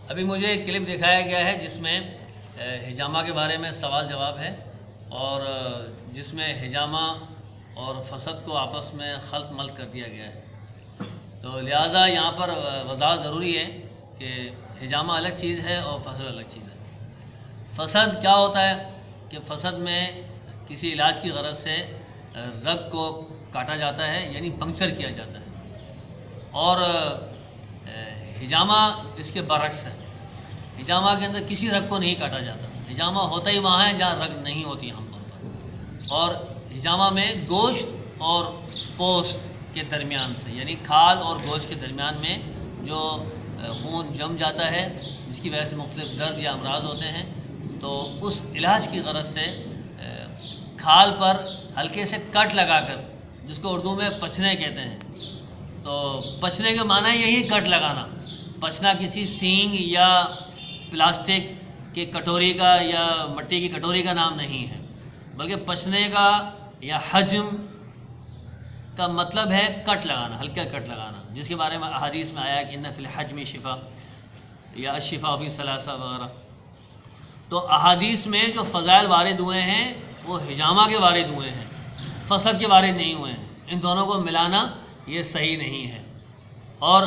ابھی مجھے ایک کلپ دکھایا گیا ہے جس میں حجامہ کے بارے میں سوال جواب ہے، اور جس میں حجامہ اور فسد کو آپس میں خلط ملط کر دیا گیا ہے۔ تو لہٰذا یہاں پر وضاحت ضروری ہے کہ حجامہ الگ چیز ہے اور فسد الگ چیز ہے۔ فسد کیا ہوتا ہے کہ فسد میں کسی علاج کی غرض سے رگ کو کاٹا جاتا ہے، یعنی پنکچر کیا جاتا ہے، اور حجامہ اس کے برعکس ہے۔ حجامہ کے اندر کسی رگ کو نہیں کاٹا جاتا، حجامہ ہوتا ہی وہاں ہے جہاں رگ نہیں ہوتی عام طور پر، اور حجامہ میں گوشت اور پوست کے درمیان سے، یعنی کھال اور گوشت کے درمیان میں جو خون جم جاتا ہے، جس کی وجہ سے مختلف درد یا امراض ہوتے ہیں، تو اس علاج کی غرض سے کھال پر ہلکے سے کٹ لگا کر، جس کو اردو میں پچنے کہتے ہیں، تو پچنے کے معنی یہی کٹ لگانا۔ پچنا کسی سینگ یا پلاسٹک کے کٹوری کا یا مٹی کی کٹوری کا نام نہیں ہے، بلکہ پچنے کا یا حجم کا مطلب ہے کٹ لگانا، ہلکا کٹ لگانا، جس کے بارے میں احادیث میں آیا کہ ان فی الحجم شفا یا الشفاء فی ثلاثہ وغیرہ۔ تو احادیث میں جو فضائل وارد ہوئے ہیں وہ حجامہ کے وارد ہوئے ہیں، فسد کے وارد نہیں ہوئے ہیں۔ ان دونوں کو ملانا یہ صحیح نہیں ہے۔ اور